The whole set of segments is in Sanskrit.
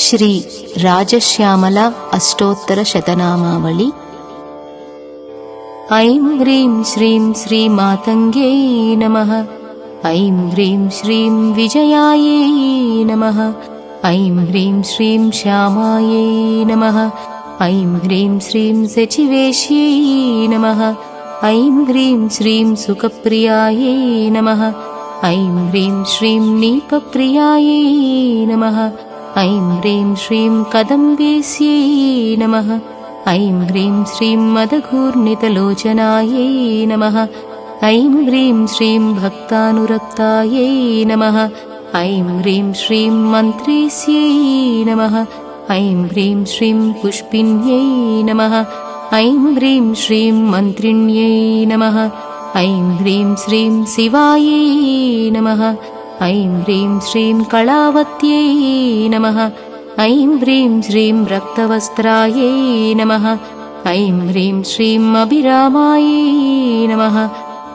श्री राजश्यामला अष्टोत्तर शतनामावली। ऐं ह्रीं श्रीं श्रीमातङ्ग्यै नमः। ऐं ह्रीं श्रीं विजयायै नमः। ऐं ह्रीं श्रीं श्यामायै नमः। ऐं ह्रीं श्रीं सचिवेश्यै नमः। ऐं ह्रीं श्रीं सुखप्रियायै नमः। ऐं ह्रीं श्रीं नीपप्रियायै नमः। ऐं ह्रीं श्रीं कदम्बेस्यै नमः। ऐं ह्रीं श्रीं मदघूर्णितलोचनायै नमः। ऐं ह्रीं श्रीं भक्तानुरक्तायै नमः। ऐं ह्रीं श्रीं मन्त्रेस्यै नमः। ऐं ह्रीं श्रीं पुष्पिन्यै नमः। ऐं ह्रीं श्रीं मन्त्रिण्यै नमः। ऐं ह्रीं श्रीं शिवायै नमः। ऐं ह्रीं श्रीं कलावत्यै नमः। ऐं ह्रीं श्रीं रक्तवस्त्रायै नमः। ऐं ह्रीं श्रीं अभिरामायै नमः।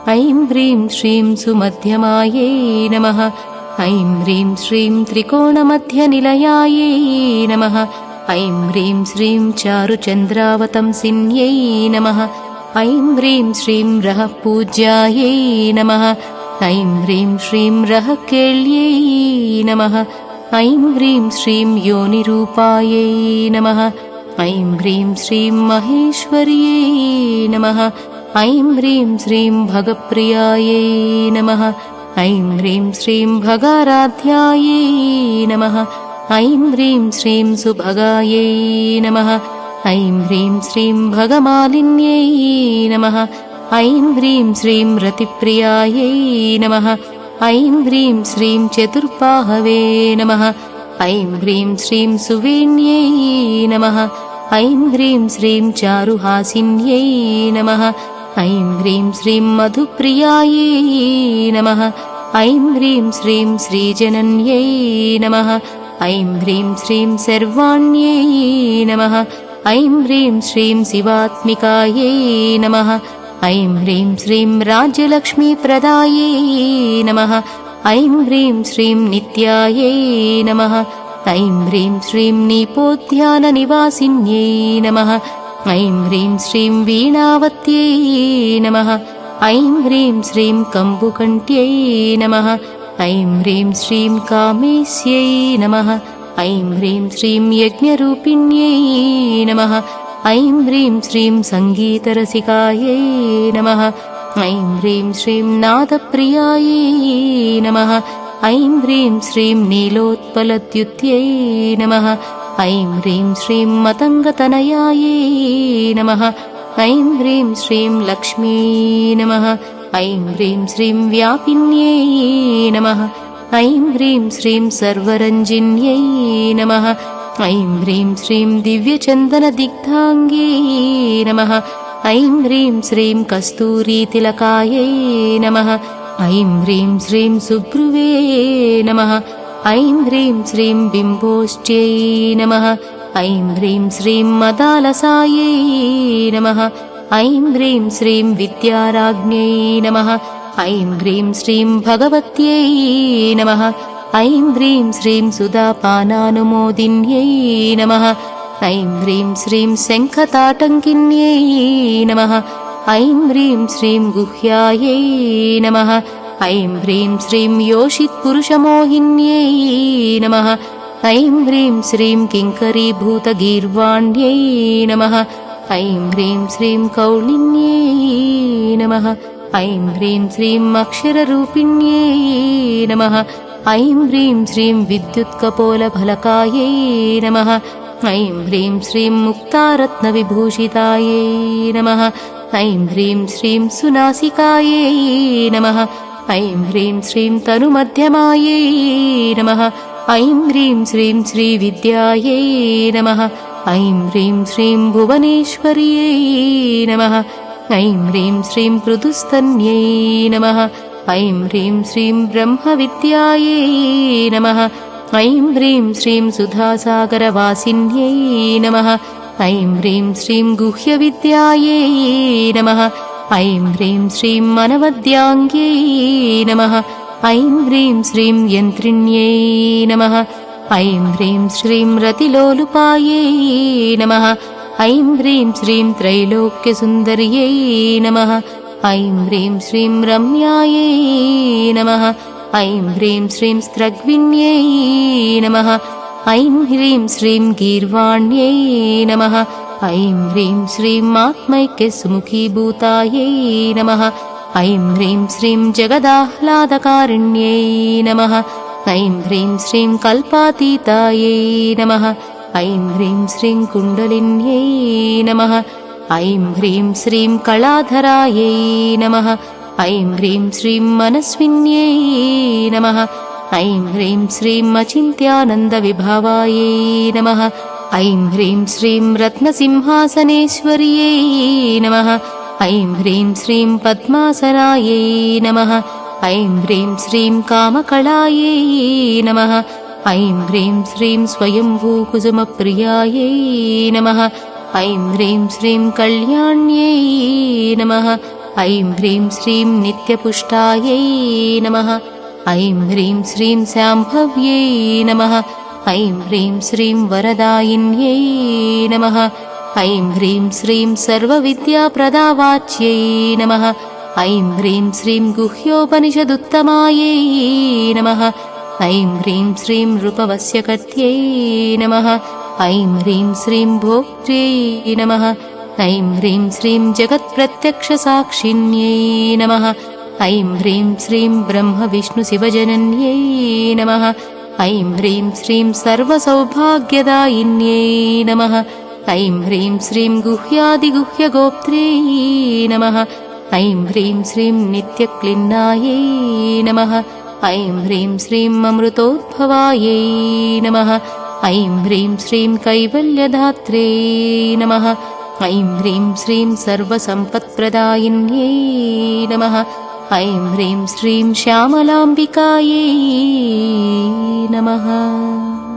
ऐं ह्रीं श्रीं सुमध्यमायै नमः। ऐं ह्रीं श्रीं त्रिकोणमध्यनिलयायै नमः। ऐं ह्रीं श्रीं चारुचन्द्रावतंसिन्यै नमः। ऐं ह्रीं श्रीं रहःपूज्यायै नमः। ऐं ह्रीं श्रीं रहःकेಳ್यै नमः। ऐं ह्रीं श्रीं योनिरूपायै नमः। ऐं ह्रीं श्रीं महेश्वर्यै नमः। ऐं ह्रीं श्रीं भगप्रियायै नमः। ऐं ह्रीं श्रीं भगाराध्यायै नमः। ऐं ह्रीं श्रीं सुभगायै नमः। ऐं ह्रीं श्रीं भगमालिन्यै नमः। ऐं ह्रीं श्रीं रतिप्रियायै नमः। ऐं ह्रीं श्रीं चतुर्बाहवे नमः। ऐं ह्रीं श्रीं सुवेण्यै नमः। ऐं ह्रीं श्रीं चारुहासिन्यै नमः। ऐं ह्रीं श्रीं मधुप्रियायै नमः। ऐं ह्रीं श्रीं श्रीजनन्यै नमः। ऐं ह्रीं श्रीं सर्वाण्यै नमः। ऐं ह्रीं श्रीं शिवात्मिकायै नमः। ऐं ह्रीं श्रीं राज्यलक्ष्मीप्रदायै नमः। ऐं ह्रीं श्रीं नित्यायै नमः। ऐं ह्रीं श्रीं नीपोद्याननिवासिन्यै नमः। ऐं ह्रीं श्रीं वीणावत्यै नमः। ऐं ह्रीं श्रीं कम्बुकण्ठ्यै नमः। ऐं ह्रीं श्रीं कामेस्यै नमः। ऐं ह्रीं श्रीं यज्ञरूपिण्यै नमः। ऐं ह्रीं श्रीं सङ्गीतरसिकायै नमः। ऐं ह्रीं श्रीं नादप्रियायै नमः। ऐं ह्रीं श्रीं नीलोत्पलद्युत्यै नमः। ऐं ह्रीं श्रीं मतङ्गतनयायै नमः। ऐं ह्रीं श्रीं लक्ष्म्यै नमः। ऐं ह्रीं श्रीं व्यापिन्यै नमः। ऐं ह्रीं श्रीं सर्वरञ्जिन्यै नमः। ऐं ह्रीं श्रीं दिव्यचन्दनदिग्धाङ्ग्यै नमः। ऐं ह्रीं श्रीं कस्तूरीतिलकायै नमः। ऐं ह्रीं श्रीं सुभ्रुवे नमः। ऐं ह्रीं श्रीं बिम्बोष्ट्यै नमः। ऐं ह्रीं श्रीं मदालसायै नमः। ऐं ह्रीं श्रीं विद्याराज्ञै नमः। ऐं ह्रीं श्रीं भगवत्यै नमः। ऐं ह्रीं श्रीं सुधापानानुमोदिन्यै नमः। ऐं ह्रीं श्रीं शङ्खताटङ्किन्यै नमः। ऐं ह्रीं श्रीं गुह्यायै नमः। ऐं ह्रीं श्रीं योषित्पुरुषमोहिन्यै नमः। ऐं ह्रीं श्रीं किङ्करीभूतगीर्वाण्यै नमः। ऐं ह्रीं श्रीं कौलिन्यै नमः। ऐं ह्रीं श्रीं अक्षररूपिण्यै नमः। ऐं ह्रीं श्रीं विद्युत्कपोलफलकायै नमः। ऐं ह्रीं श्रीं मुक्तारत्नविभूषितायै नमः। ऐं ह्रीं श्रीं सुनासिकायै नमः। ऐं ह्रीं श्रीं तनुमध्यमायै नमः। ऐं ह्रीं श्रीं श्रीविद्यायै नमः। ऐं ह्रीं श्रीं भुवनेश्वर्यै नमः। ऐं ह्रीं श्रीं पृथुस्तन्यै नमः। ऐं ह्रीं श्रीं ब्रह्मविद्यायै नमः। ऐं ह्रीं श्रीं सुधासागरवासिन्यै नमः। ऐं ह्रीं श्रीं गुह्यविद्यायै नमः। ऐं ह्रीं श्रीं मनवद्याङ्ग्यै नमः। ऐं ह्रीं श्रीं यन्त्रिण्यै नमः। ऐं ह्रीं श्रीं रतिलोलुपायै नमः। ऐं ह्रीं श्रीं त्रैलोक्यसुन्दर्यै नमः। ऐं ह्रीं श्रीं रम्यायै नमः। ऐं ह्रीं श्रीं स्त्रग्विण्यै नमः। ऐं ह्रीं श्रीं गीर्वाण्यै नमः। ऐं ह्रीं श्रीं आत्मैक्यसुमुखीभूतायै नमः। ऐं ह्रीं श्रीं जगदाह्लादकारिण्यै नमः। ऐं ह्रीं श्रीं कल्पातीतायै नमः। ऐं ह्रीं श्रीं कुण्डलिन्यै नमः। ऐं ह्रीं श्रीं कलाधरायै नमः। ऐं ह्रीं श्रीं मनस्विन्यै नमः। ऐं ह्रीं श्रीं अचिन्त्यानन्दविभावायै नमः। ऐं ह्रीं श्रीं रत्नसिंहासनेश्वर्यै नमः। ऐं ह्रीं श्रीं पद्मासनायै नमः। ऐं ह्रीं श्रीं कामकलायै नमः। ऐं ह्रीं श्रीं स्वयंभूकुसुमप्रियायै नमः। ऐं ह्रीं श्रीं कल्याण्यै नमः। ऐं ह्रीं श्रीं नित्यपुष्टायै नमः। ऐं ह्रीं श्रीं शाम्भव्यै नमः। ऐं ह्रीं श्रीं वरदायिन्यै नमः। ऐं ह्रीं श्रीं सर्वविद्याप्रदावाच्यै नमः। ऐं ह्रीं श्रीं गुह्योपनिषदुत्तमायै नमः। ऐं ह्रीं श्रीं रूपवस्यकर्त्यै नमः। ऐं ह्रीं श्रीं भोक्त्र्यै नमः। ऐं ह्रीं श्रीं जगत्प्रत्यक्षसाक्षिण्यै नमः। ऐं ह्रीं श्रीं ब्रह्मविष्णुशिवजनन्यै नमः। ऐं ह्रीं श्रीं सर्वसौभाग्यदायिन्यै नमः। ऐं ह्रीं श्रीं गुह्यादिगुह्यगोप्त्र्यै नमः। ऐं ह्रीं श्रीं नित्यक्लिन्नायै नमः। ऐं ह्रीं श्रीं अमृतोद्भवायै नमः। ऐं ह्रीं श्रीं कैवल्यदात्रे नमः। ऐं ह्रीं श्रीं सर्वसम्पत्प्रदायिन्यै नमः। ऐं ह्रीं श्रीं श्यामलाम्बिकायै नमः।